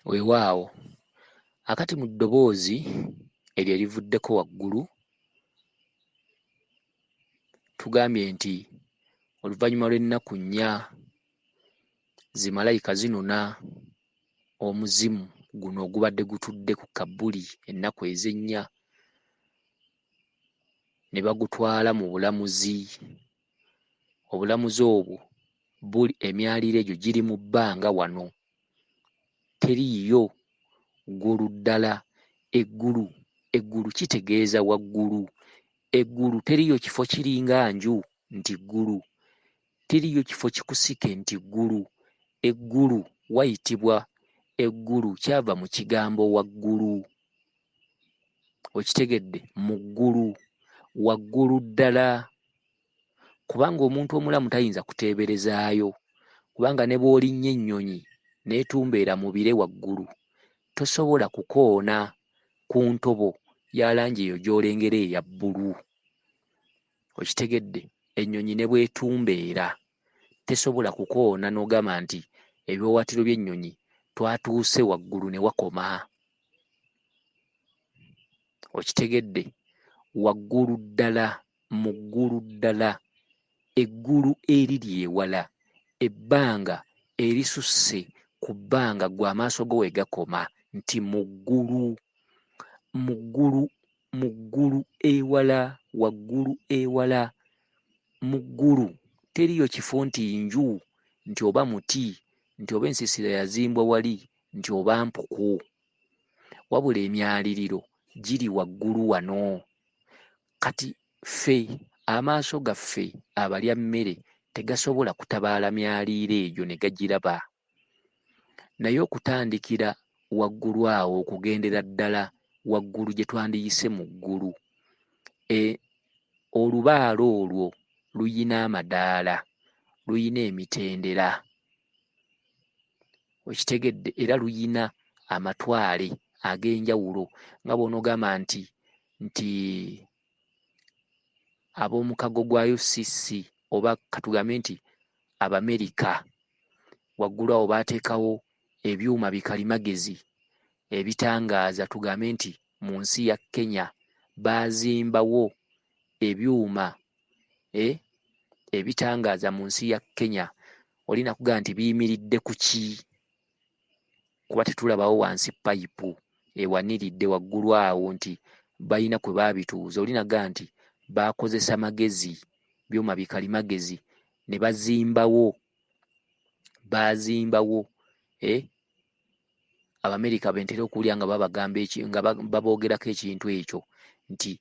Weewaawo akati mu ddoboozi eryo erivuddeko waggulu tugambye nti oluvannyuma lw'ennaku 4 zimalayika zinona omuzimu guno ogubadde gutudde ku kabbuli ennaku ez'ennya ne bagutwala mu bulamuzi. Obulamuzi obwo buli emyaliro egyo giri mu bbanga wano, teriiyo ggulu ddala. Eggulu kitegeeza waggulu. Eggulu teriiyo kifo kiringa nju nti ggulu, teriiyo kifo kikusike nti ggulu. Eggulu wayitibwa eggulu kyava mu kigambo waggulu. Okitegedde? Mu ggulu, waggulu ddala. Kubanga omuntu omulamu tayinza kuteeberezaayo, kubanga ne bw'olinnya ennyonyi n'etumbeera mu bire waggulu, tosobola kukoona ku ntobo ya langi eyo gy'olengera eya bbulu. Okitegedde? Ennyonyi ne bw'etumbeera tesobola kukoona n'ogamba nti ebiwawaatiro by'ennyonyi twatuuse waggulu ne wakoma. Okitegedde? Waggulu ddala, mu ggulu ddala. Eggulu eriri ewala, ebbanga erisusse ku bbanga gwe amaaso go we gakoma, nti mu ggulu. Mu ggulu, mu ggulu ewala, waggulu ewala. Mu ggulu teriiyo kifo nti nju, nti oba muti, nti oba ensiisira yazimbwa wali, nti oba mpuku. Wabula emyaliriro giri waggulu wano. Kati ffe amaaso gaffe abalya mmere tegasobola kutabaala myaliiro egyo ne gagiraba. Naye okutandikira waggulu awo okugendera ddala waggulu gye twandiyise mu ggulu, olubaala olwo luyina amadaala, luyina emitendera. Okitegedde? Era luyina amatwale ag'enjawulo nga bw'onoogamba nti ab'omukago gwa UCC oba katugambe nti Abamerika, waggulu awo baateekawo ebyuma bikalimagezi ebitangaaza. Tugambe nti mu nsi ya Kenya baazimbawo ebyuma ebitangaaza mu nsi ya Kenya. Olina kugamba nti biyimiridde ku ki? Kuba tetulabawo wansi payipu ewaniridde waggulu awo nti balina kwe baabituuza. Olina kugamba nti baakozesa magezi, byuma bikalimagezi ne bazimbawo Abamerika bentera okuwulira nga babagamba nga baboogerako ekintu ekyo nti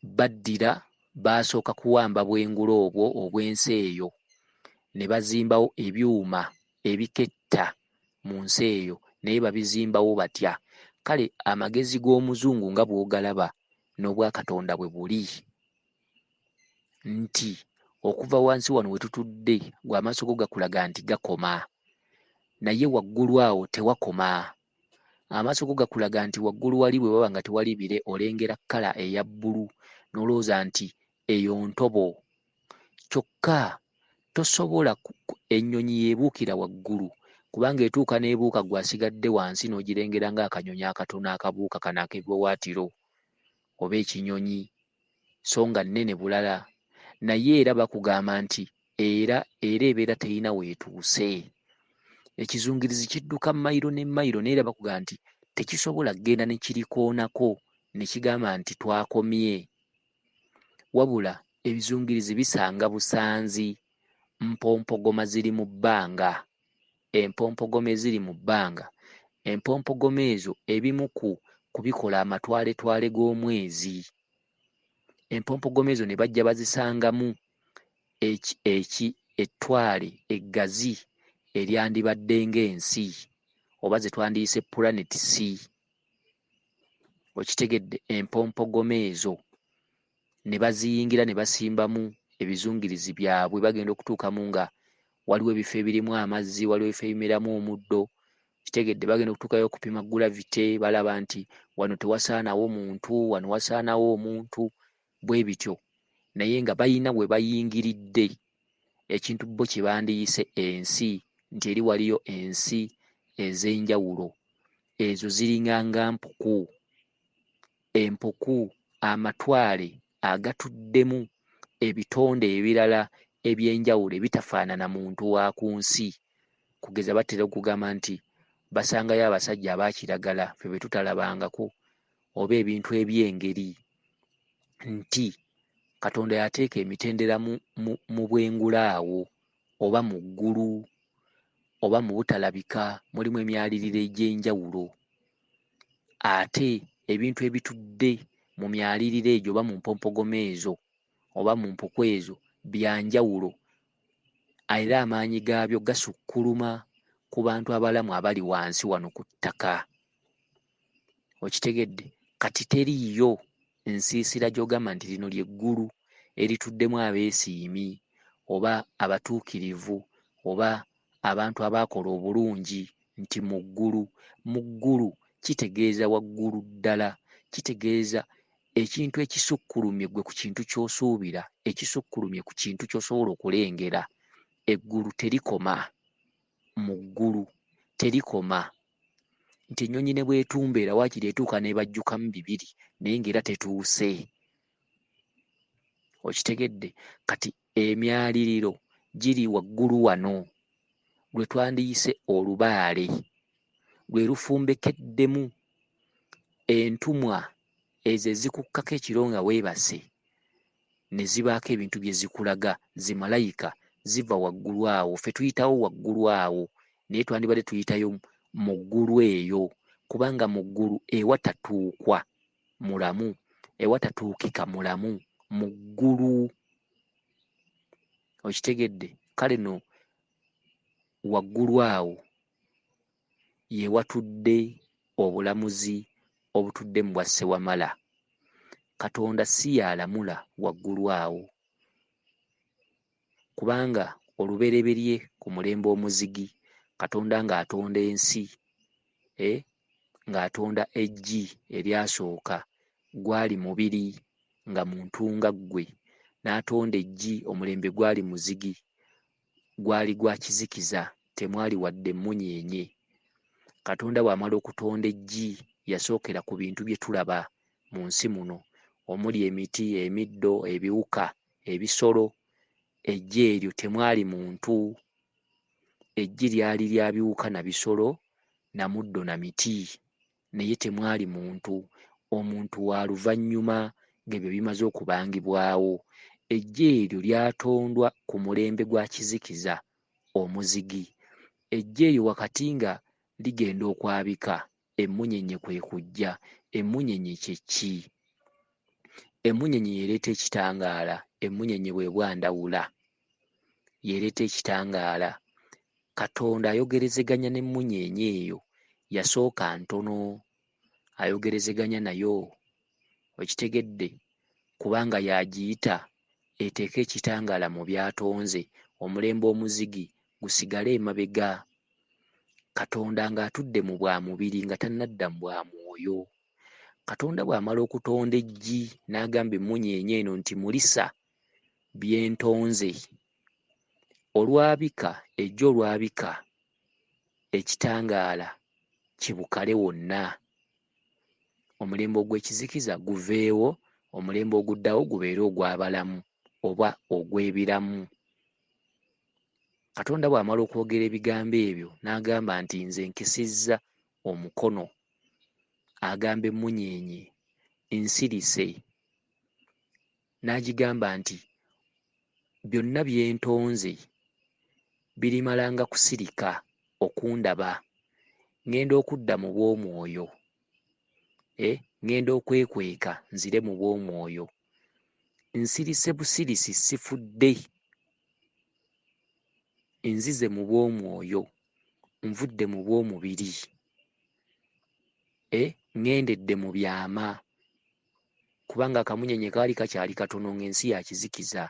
baddira baasooka kuwamba bwengula obwo obw'ensi eyo ne bazimbawo ebyuma ebiketta mu nsi eyo, naye babizimbawo batya? Kale amagezi g'omuzungu nga bw'ogalaba n'obwa Katonda bwe buli, nti okuva wansi wano we tutudde gwe amaaso go gakulaga nti gakoma, naye waggulu awo tewakoma. Amaaso go gakulaga nti waggulu wali bwe waba nga tewali bire olengera kkala eya bbulu n'olowooza nti eyo ntobo. Kyokka tosobola ennyonyi yeebuukira waggulu, kubanga etuuka n'ebuuka gwasigadde wansi n'ogirengera ng'akanyonyi akatono akabuuka kano ak'ebiwawaatiro oba ekinyonyi, so nga nnene bulala. Naye era bakugamba nti era ebeera terina weetuuse. Ekizungirizi kidduka mayiro ne mayiro, naye era bakugamba nti tekisobola kgenda ne kirikoonako ne kigamba nti twakomye. Wabula ebizungirizi bisanga busanzi, mpompogoma ziri mu bbanga. Empompogoma eziri mu bbanga, empompogoma ezo ebimu ku bikola amatwaletwale g'omwezi. Empompogoma ezo ne bajja bazisangamu ettwale eggazi eryandibadde ng'ensi oba ze twandiyise planet C. Okitegedde? Empompogoma ezo ne baziyingira ne basimbamu ebizungirizi byabwe, bagenda okutuukamu nga waliwo ebifo ebirimu amazzi, waliwo ebifo ebimeramu omuddo. Kitegedde? Bagenda okutuukayo okupima gulavite, balaba nti wano tewasaanawo muntu, wano wasaanawo omuntu, bwe bityo. Naye nga bayina we bayingiridde ekintu bo kye bandiyise ensi, nti eri waliyo ensi ez'enjawulo. Ezo ziringanga mpuku. Empuku amatwale agatuddemu ebitonde ebirala eby'enjawulo ebitafaanana muntu wa ku nsi. Kugeza batera okugamba nti basangayo abasajja abakiragala ffe bwe tutalabangako, oba ebintu eby'engeri, nti Katonda yateeka emitendera mu bwengula awo, oba mu ggulu, oba mu butalabika, mulimu emyaliriro egy'enjawulo. Ate ebintu ebitudde mu myaliriro egyo oba mu mpompogoma ezo oba mu mpuku ezo bya njawulo, era amaanyi gaabyo gasukkuluma ku bantu abalamu abali wansi wano ku ttaka. Okitegedde? Kati teriiyo nsiisira gy'ogamba nti lino ly'eggulu erituddemu abeesiimi oba abatuukirivu oba abantu abaakola obulungi, nti mu ggulu. Mu ggulu kitegeeza waggulu ddala, kitegeeza ekintu ekisukkulumye ggwe ku kintu ky'osuubira, ekisukkulumye ku kintu ky'osobola okulengera. Eggulu terikoma, mu ggulu terikoma. Nti ennyonyi ne bw'etumbeera waakiri etuuka n'ebajjukamu bibiri naye ng'era tetuuse. Okitegedde? Kati emyaliriro giri waggulu wano, lwe twandiyise olubaale, lwe lufumbekeddemu entumwa ezo ezikukkako ekiro nga weebase, ne zibaako ebintu bye zikulaga. Zimalayika ziva waggulu awo, ffe tuyitawo waggulu awo, naye twandibadde tuyitayo mu ggulu eyo, kubanga mu ggulu ewatatuukwa mulamu, ewatatuukika mulamu, mu ggulu. Okitegedde? Kale no waggulu awo ye watudde obulamuzi obutudde mu bwa Ssewamala. Katonda si y'alamula waggulu awo, kubanga olubereberye ku mulembe omuzigi, Katonda ng'atonda ensi, ng'atonda eggi eryasooka, gwali mubiri nga muntu nga ggwe, n'atonda eggi omulembe gwali muzigi, gwali gwa kizikiza, temwali wadde mmunyeenye. Katonda bw'amala okutonda eggi yasookera ku bintu bye tulaba mu nsi muno, omuli emiti, emiddo, ebiwuka, ebisolo. Eggi eryo temwali muntu. Eggi lyali lya biwuka na bisolo na muddo na miti, naye temwali muntu. Omuntu wa luvannyuma ng'ebyo bimaze okubangibwawo. Eggi eryo lyatondwa ku mulembe gwa kizikiza, omuzigi. Eggi eryo wakati nga ligenda okwabika, emmunyeenye kwe kujja. Emmunyeenye kye ki? Emmunyeenye yeereeta ekitangaala. Emmunyeenye bwe bwandawula yeereeta ekitangaala. Katonda ayogerezeganya n'emmunyeenye eyo, yasooka ntono, ayogerezeganya nayo. Okitegedde? Kubanga yagiyita eteeka ekitangaala mu by'atonze, omulembe omuzigi gusigale emabega. Katonda ng'atudde mu bwa mubiri nga tannadda mu bwa mwoyo. Katonda bw'amala okutonda eggi n'agamba emmunyeenye eno nti mulisa bye ntonze, olwabika, eggi olwabika, ekitangaala kibukale wonna. Omulembe ogw'ekizikiza guveewo, omulembe oguddawo gubeere ogw'abalamu oba ogw'ebiramu. Katonda bw'amala okwogera ebigambo ebyo n'agamba nti nze nkisizza omukono, agamba emmunyeenye nsirise, n'agigamba nti byonna bye ntonze birimalanga kusirika okundaba, ngenda okudda mu bw'omwoyo, ngenda okwekweka nzire mu bw'omwoyo. Nsirise busirisi, sifudde, nzize mu bw'omwoyo, nvudde mu bw'omubiri, ngendedde mu byama, kubanga akamunyeenye kaali kakyali katono ng'ensi yakizikiza,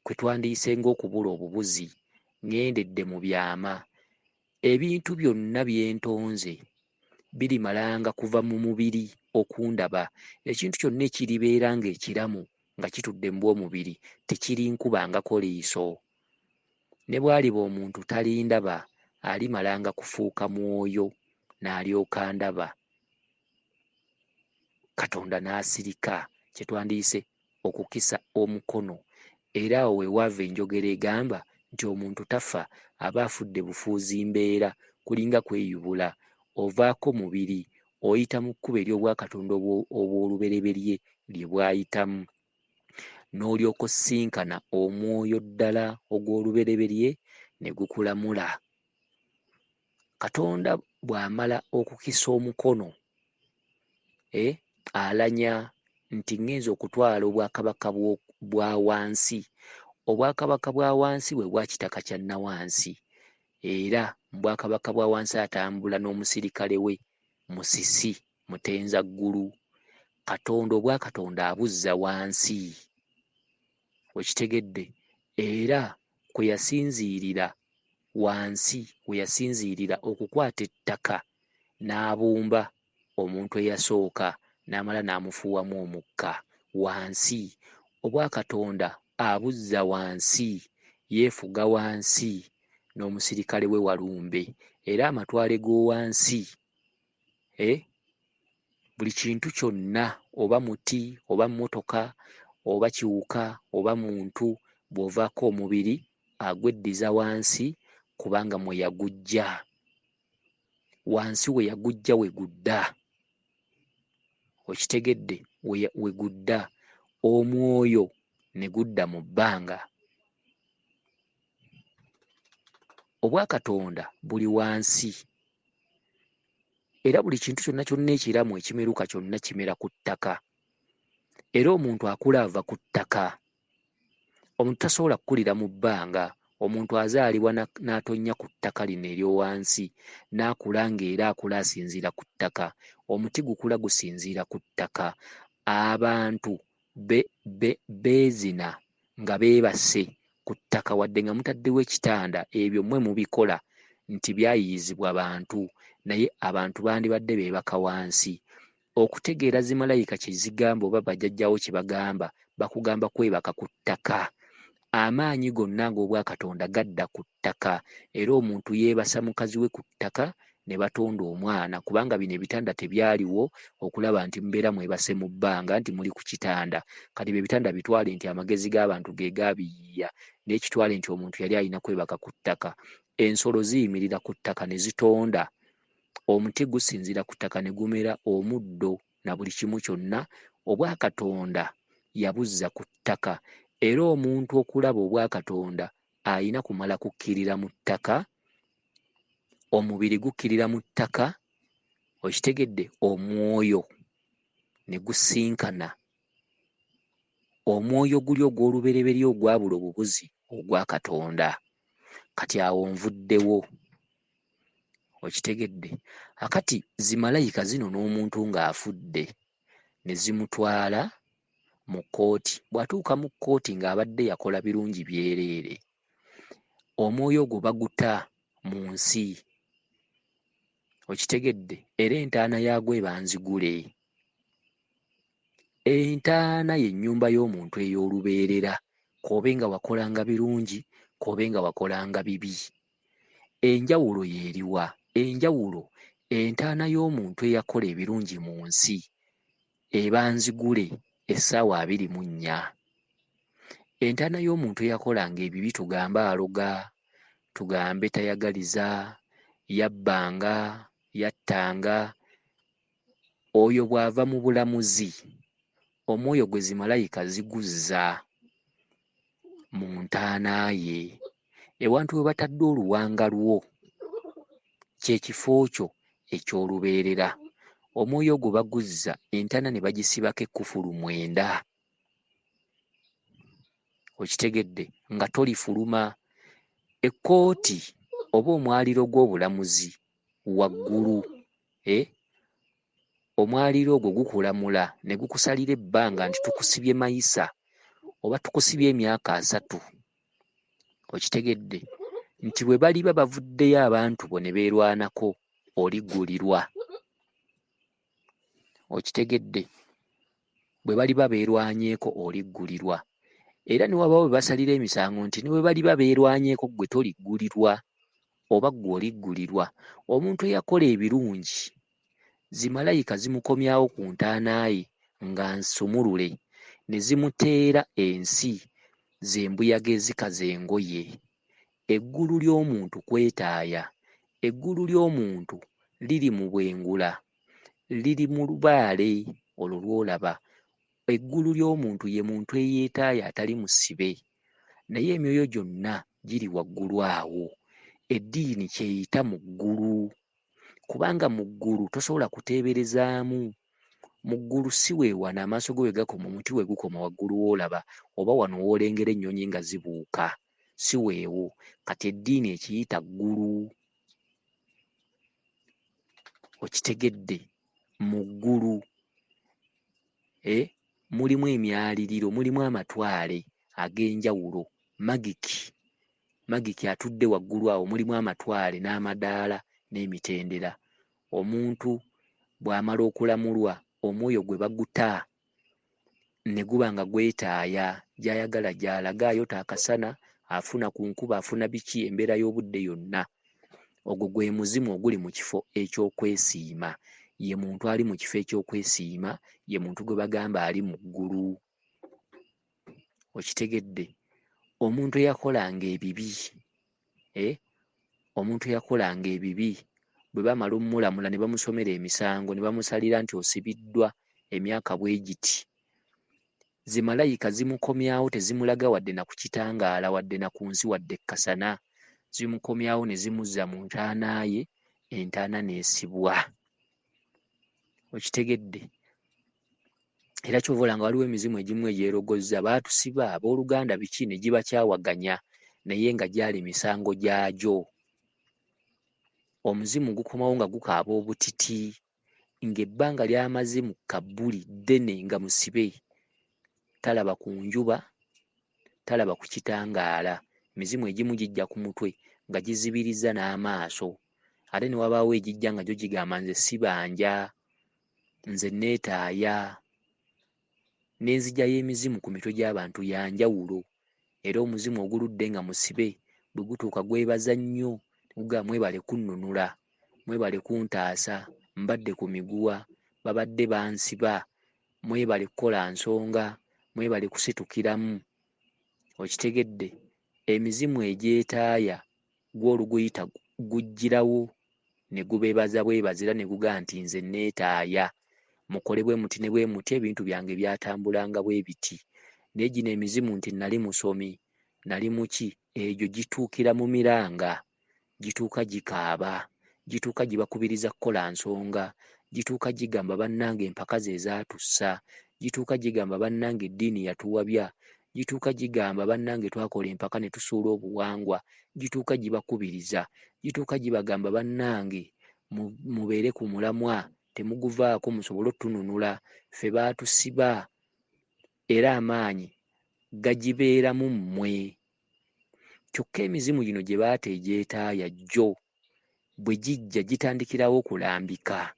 kwe twandiyise ng'okubula obubuzi. Ngendedde mu byama. Ebintu byonna bye ntonze birimalanga kuva mu mubiri okundaba. Ekintu kyonna ekiribeera ng'ekiramu nga kitudde mu bw'omubiri tekirinkubangako liiso. Ne bw'aliba omuntu talindaba alimalanga kufuuka mwoyo n'alyoka ndaba. Katonda n'asirika kye twandiyise okukisa omukono. Era awo weewava enjogera egamba nti omuntu tafa aba afudde bufuuzi mbeera, kulinga kweyubula. Ovaako mubiri oyita mu kkubo ery'obwakatonda obw'olubereberye lye bwayitamu, n'olyoka osinkana omwoyo ddala ogw'olubereberye ne gukulamula. Katonda bw'amala okukisa omukono, alanya nti ngenza okutwala obwakabaka bwa wansi. Obwakabaka bwa wansi bwe bwa kitaka kya nawansi, era mu bwakabaka bwa wansi atambula n'omusirikale we Musisi mutenza ggulu. Katonda obwakatonda abuzza wansi, okitegedde? Era kwe yasinziirira wansi, we yasinziirira okukwata ettaka n'abumba omuntu eyasooka n'amala n'amufuuwamu omukka wansi. Obwakatonda abuzza wansi, yeefuga wansi n'omusirikale we Walumbe. Era amatwale g'owansi, buli kintu kyonna, oba muti oba mmotoka oba kiwuka oba muntu, bw'ovaako omubiri agweddiza wansi, kubanga mwe yaguggya. Wansi we yaguggya we gudda, okitegedde? We gudda. Omwoyo ne gudda mu bbanga. Obwakatonda buli wansi, era buli kintu kyonna kyonna ekiramu ekimeruka kyonna kimera ku ttaka. Era omuntu akula ava ku ttaka. Omuntu tasobola kukulira mu bbanga. Omuntu azaalibwa n'atonnya ku ttaka lino ery'owansi, n'akula ng'era akula asinziira ku ttaka. Omuti gukula gusinziira ku ttaka. Abantu beezina nga beebase ku ttaka, wadde nga mutaddewo ekitanda, ebyo mmwe mubikola nti byayiyizibwa bantu, naye abantu bandibadde beebaka wansi. Okutegeera zimalayika kye zigamba oba bajjajjawo kye bagamba, bakugamba kwebaka ku ttaka. Amaanyi gonna ng'obwakatonda gadda ku ttaka, era omuntu yeebasa mukazi we ku ttaka ne batonda omwana, kubanga bino ebitanda tebyaliwo okulaba nti mubeera mwebase mu bbanga nti muli ku kitanda. Kati bye bitanda bitwale nti amagezi g'abantu ge gaabiyiiya, n'ekitwale nti omuntu yali alina kwebaka ku ttaka. Ensolo ziyimirira ku ttaka ne zitonda. Omuti gusinziira ku ttaka ne gumera omuddo na buli kimu kyonna. Obwakatonda yabuzza ku ttaka. Era omuntu okulaba obwakatonda ayina kumala kukkirira mu ttaka. Omubiri gukkirira mu ttaka, okitegedde? Omwoyo ne gusinkana. Omwoyo guli ogw'olubereberye ogwabula obubuzi obwa Katonda. Kati awo nvuddewo, okitegedde? Akati zimalayika zino n'omuntu ng'afudde ne zimutwala mu kkooti. Bw'atuuka mu kkooti ng'abadde yakola birungi byereere, omwoyo gwo baguta mu nsi, okitegedde? Era entaana yaagwo eba nzigule. Entaana ye nnyumba y'omuntu ey'olubeerera, k'obe nga wakolanga birungi, k'obe nga wakolanga bibi. Enjawulo y'eriwa? Enjawulo, entaana y'omuntu eyakola ebirungi mu nsi eba nzigule essaawa 24. Entaana y'omuntu eyakolanga ebibi, tugambe aloga, tugambe tayagaliza, yabbanga, yattanga, oyo bw'ava mu bulamuzi, omwoyo gwe zimalayika ziguzza mu ntaana ye. Ewantu we batadde oluwanga lwo, kye kifo kyo eky'olubeerera. Omwoyo gwo baguzza, entaana ne bagisibako ekkufulu 9. Okitegedde? Nga tolifuluma. Ekkooti oba omwaliiro gw'obulamuzi waggulu, omwaliiro ogwo gukulamula ne gukusalira ebbanga nti tukusibye mayisa oba tukusibye emyaka 3. Okitegedde? Nti bwe baliba bavuddeyo abantu bo ne beerwanako, oliggulirwa. Okitegedde? Bwe baliba beerwanyeeko oliggulirwa. Era ne wabaawo bwe basalira emisango nti ne bwe baliba beerwanyeeko ggwe toliggulirwa. oba ggwe oliggulirwa. Omuntu eyakola ebirungi zimalayika zimukomyawo ku ntaana ye nga nsumulule ne zimuteera ensi z'embuyaga ezikaza engoye. Eggulu ly'omuntu kwetaaya, eggulu ly'omuntu liri mu bwengula, liri mu lubaale olwo lw'olaba. Eggulu ly'omuntu ye muntu eyeetaaya atali musibe, naye emyoyo gyonna giri waggulu awo. Eddiini kyeyita mu ggulu, kubanga mu ggulu tosobola kuteeberezaamu. Mu ggulu si weewana amaaso go we gakoma, omuti we gukoma waggulu w'olaba, oba wano w'olengera ennyonyi nga zibuuka, si weewo. Kati eddiini ekiyita ggulu. Okitegedde? Mu ggulu mulimu emyaliriro, mulimu amatwale ag'enjawulo. Magiki atudde waggulu awo, mulimu amatwale n'amadaala n'emitendera. Omuntu bw'amala okulamulwa, omwoyo gwe baguta ne guba nga gwetaaya gy'ayagala gy'alaga, ayota akasana, afuna ku nkuba, afuna biki, embeera y'obudde yonna. Ogwo gwe muzimu oguli mu kifo eky'okwesiima. Ye muntu ali mu kifo eky'okwesiima, ye muntu gwe bagamba ali mu ggulu. Okitegedde? Omuntu eyakolanga ebibi, omuntu eyakolanga ebibi bwe bamala omumulamula ne bamusomera emisango ne bamusalira nti osibiddwa emyaka bwe giti, zimalayika zimukomyawo, tezimulaga wadde na ku kitangaala, wadde na ku nsi, wadde ekkasana. Zimukomyawo ne zimuzza mu ntaana ye, entaana n'esibwa. Okitegedde? Era kyova olanga waliwo emizimu egimu egyerogozza, baatusiba abooluganda biki ne gibakyawaganya, naye nga gyali misango gyagyo. Omuzimu gukomawo nga gukaaba obutiti, ng'ebbanga ly'amaze mu kabbuli ddene nga musibe, talaba ku njuba, talaba ku kitangaala. Emizimu egimu gijja ku mutwe nga gizibiriza n'amaaso, ate ne wabaawo egijja nga gyo gigamba nze sibanja, nze neetaaya. N'enzija y'emizimu ku mitwe gy'abantu ya njawulo. Era omuzimu oguludde nga musibe bwe gutuuka gwebaza nnyo, guga mwebale kunnunula, mwebale kuntaasa, mbadde ku miguwa, babadde bansiba, mwebale kukola nsonga, mwebale kusitukiramu. Okitegedde? Emizimu egyetaaya gw'oluguyita gujjirawo ne gubeebaza bwebazira ne gugaa nti nze neetaaya, mukole bwe muti ne bwe muti, ebintu byange byatambulanga bwe biti. Naye gino emizimu nti nali musomi, nali muki, egyo gituukira mu miranga, gituuka gikaaba, gituuka gibakubiriza kukola nsonga, gituuka gigamba bannange empaka ze zaatussa, gituuka gigamba bannange eddiini yatuwabya, gituuka gigamba bannange twakola empaka ne tusuula obuwangwa, gituuka gibakubiriza, gituuka gibagamba bannange mubeere ku mulamwa, temuguvaako musobole otununula, ffe baatusiba, era amaanyi gagibeeramu mmwe. Kyokka emizimu gino gye baata egyetaaya jjo bwe gijja gitandikirawo kulambika,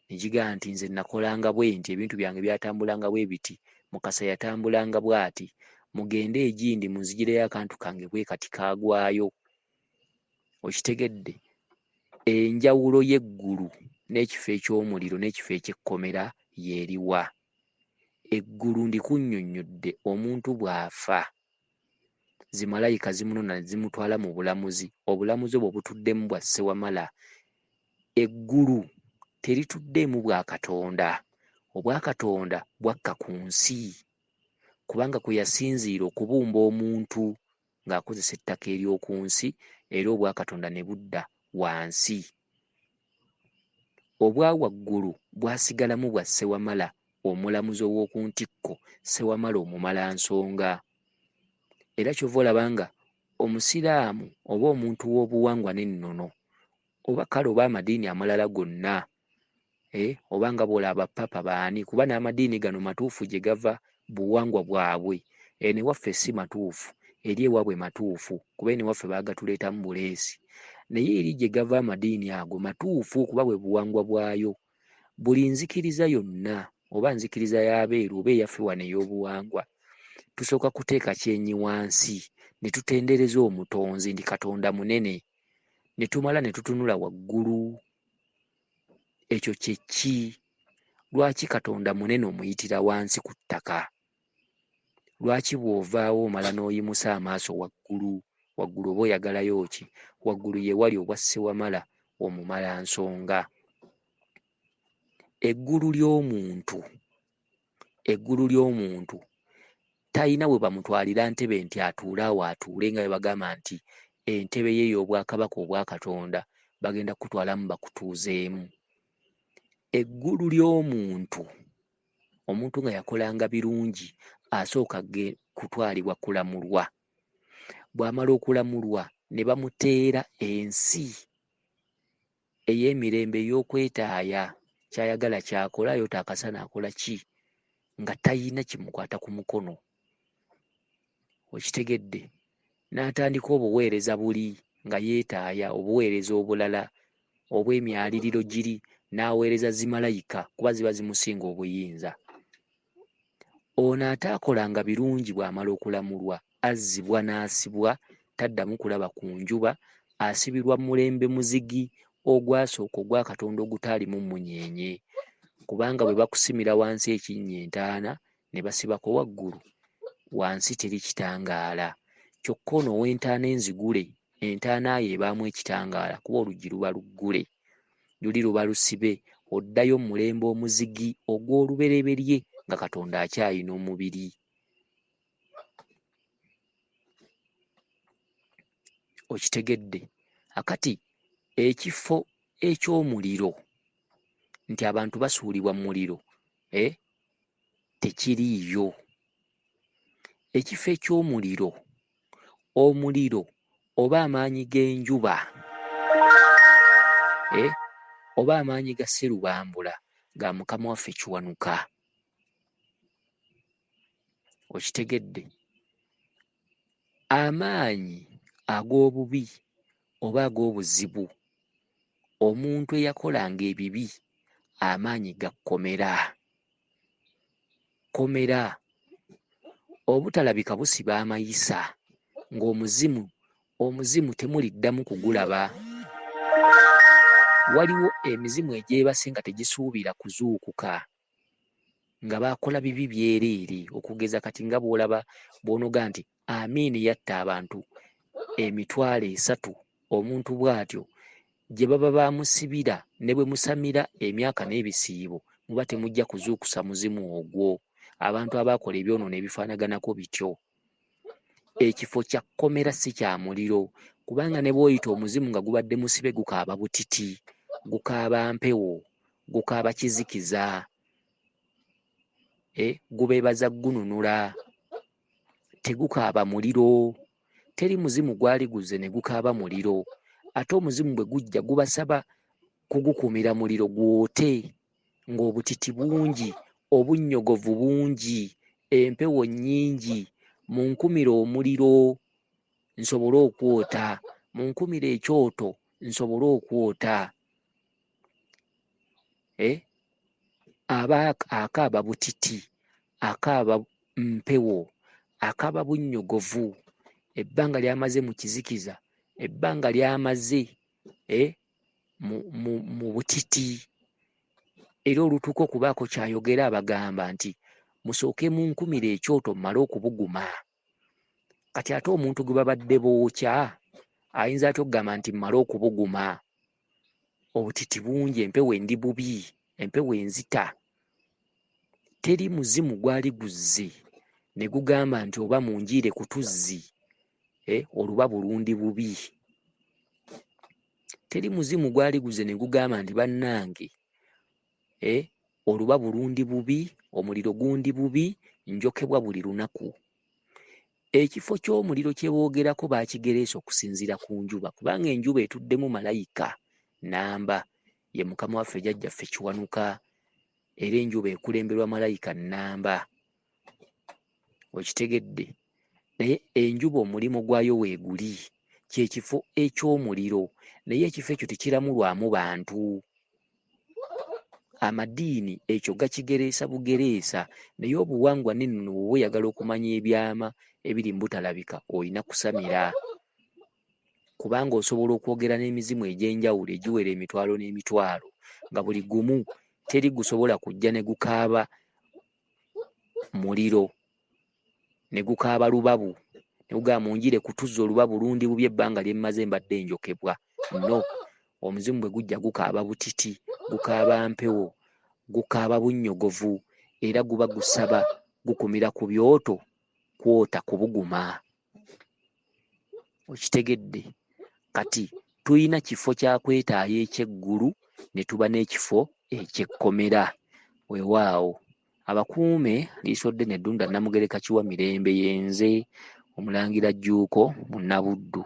ne gigaa nti nze nakolanga bwe nti, ebintu byange byatambulanga bwe biti, Mukasa yatambulanga bw'ati, mugende egindi munzigireyo akantu kange bwe kati kaagwayo. Okitegedde? Enjawulo y'eggulu n'ekifo eky'omuliro n'ekifo eky'ekkomera yeeriwa. Eggulu ndikunnyonnyodde, omuntu bw'afa zimalayika zimunona ne zimutwala mu bulamuzi. Obulamuzi obwo butuddemu bwa ssewamala. Eggulu terituddeemu bwa Katonda. Obwa Katonda bwakka ku nsi, kubanga kwe yasinziira okubumba omuntu ng'akozesa ettaka ery'oku nsi, era obwa Katonda ne budda wansi. Obwa waggulu bwasigalamu bwa ssewamala, omulamuzi ow'oku ntikko, ssewamala omumalansonga. Era kyova olaba nga Omusiraamu oba omuntu w'obuwangwa n'ennono, oba kale oba amadiini amalala gonna, oba nga bw'olaba papa baani, kuba n'amadiini gano matuufu gye gava, buwangwa bwabwe. Ne waffe si matuufu, eri ewaabwe matuufu, kuba eno waffe baagatuleetamu buleesi. Naye eri gye gava amadiini ago matuufu, kuba bwe buwangwa bwayo. Buli nzikiriza yonna, oba nzikiriza y'abeeru oba eyaffe wano ey'obuwangwa, tusooka kuteeka kyenyi wansi ne tutendereza omutonzi nti Katonda munene. ne tumala ne tutunula waggulu. Ekyo kye ki? Lwaki Katonda munene omuyitira wansi ku ttaka? Lwaki bw'ovaawo omala n'oyimusa amaaso waggulu? Waggulu oba oyagalayo ki? Waggulu ye wali obwa Ssewamala omumalansonga. Eggulu ly'omuntu talina bwe bamutwalira ntebe nti atuule awo atuule, nga bwe bagamba nti entebe ye ey'obwakabaka obwa Katonda bagenda kutwalamu bakutuuzeemu. Eggulu ly'omuntu, omuntu nga yakolanga birungi asooka kutwalibwa kulamulwa. Bw'amala okulamulwa ne bamuteera ensi ey'emirembe ey'okwetaaya, kyayagala kyakola, ayota akasana akola ki, nga tayina kimukwata ku mukono. Okitegedde? N'atandika obuweereza buli nga yeetaaya, obuweereza obulala obw'emyaliriro giri, n'aweereza zimalayika kuba ziba zimusinga obuyinza. Ono ataakolanga birungi bw'amala okulamulwa azzibwa n'asibwa, taddamu kulaba ku njuba, asibirwa mu mulembe muzigi ogwasooka ogwa Katonda ogutaalimu munyenye. Kubanga bwe bakusimira wansi ekinnya entaana ne basibako waggulu, wansi teri kitangaala. Kyokka ono ow'entaana enzigule, entaana yo ebaamu ekitangaala kuba oluggi luba luggule, luli luba lusibe, oddayo mu mulembe omuzigi ogw'olubereberye nga Katonda akyayina omubiri. Okitegedde? Akati ekifo eky'omuliro, nti abantu basuulibwa mu muliro, tekiriiyo. Ekifo eky'omuliro, omuliro oba amaanyi g'enjuba, oba amaanyi ga sserubambula ga Mukama waffe Kiwanuka. Okitegedde? Amaanyi ag'obubi oba ag'obuzibu, omuntu eyakolanga ebibi amaanyi gakkomera. Komera obutalabika busiba amayisa, ng'omuzimu temuliddamu kugulaba. Waliwo emizimu egyebase nga tegisuubira kuzuukuka, nga baakola bibi byereere, okugeza kati nga bw'olaba bw'onoga nti Amiini yatta abantu 3,000, omuntu bw'atyo gye baba baamusibira ne bwe musamira emyaka n'ebisiibo muba temujja kuzuukusa muzimu ogwo. Abantu abaakola ebyonoono ebifaanaganako bityo. Ekifo kya kkomera si kya muliro, kubanga ne bw'oyita omuzimu nga gubadde musibe gukaaba butiti, gukaaba mpewo, gukaaba kizikiza, gubeebaza gununula, tegukaaba muliro. Teri muzimu gwali guzze ne gukaaba muliro. Ate omuzimu bwe gujja gubasaba kugukumira muliro gwote, ng'obutiti bungi, obunnyogovu bungi, empewo nnyingi. Munkumire omuliro nsobole okwota, munkumire ekyoto nsobole okwota. Aba akaaba butiti, akaaba mpewo, akaaba bunnyogovu. Ebbanga ly'amaze mu kizikiza, ebbanga ly'amaze mu butiti. Era olutuuka okubaako kyayogera abagamba nti musooke munkumire ekyoto mmale okubuguma. Kati ate omuntu gwe babadde bookya ayinza atya okugamba nti mmale okubuguma? Obutiti bungi, empewo endi bubi, empewo enzita. Teri muzimu gwali guzze ne gugamba nti oba munjiire ku tuzzi, oluba bulundi bubi. Teri muzimu gwali guzze ne gugamba nti bannange, oluba bulundi bubi, omuliro gundi bubi, njokebwa buli lunaku. Ekifo ky'omuliro kye boogerako baakigereesa okusinziira ku njuba, kubanga enjuba etuddemu malayika nnamba, ye Mukama waffe Jjajjaffe Kiwanuka, era enjuba ekulemberwa malayika nnamba. Okitegedde? Naye enjuba omulimo gwayo weeguli, kyekifo eky'omuliro, naye ekifo ekyo tekiramulwamu bantu. Amadiini ekyo gakigereesa bugereesa, naye obuwangwa n'ennono bw'oba oyagala okumanya ebyama ebiri mu butalabika olina kusamira. kubanga osobola okwogera n'emizimu egy'enjawulo egiwera emitwalo n'emitwalo nga buli gumu teri gusobola kujja ne gukaaba muliro ne gukaaba lubabu ne gugamba munjire kutuzza olubabu lundi bubi ebbanga lye mmaze mbadde njokebwa. No, omuzimu bwe gujja gukaaba butiti, gukaaba mpewo, gukaaba bunnyogovu, era guba gusaba gukumira ku byoto kwota kubuguma. Okitegedde? Kati tuyina kifo kya kwetaayo eky'eggulu ne tuba n'ekifo eky'ekkomera. Weewaawo abakuume Liisodde ne Ddunda Namugereka Kiwa Mirembe yenze Omulangira Jjuuko Munnabuddu.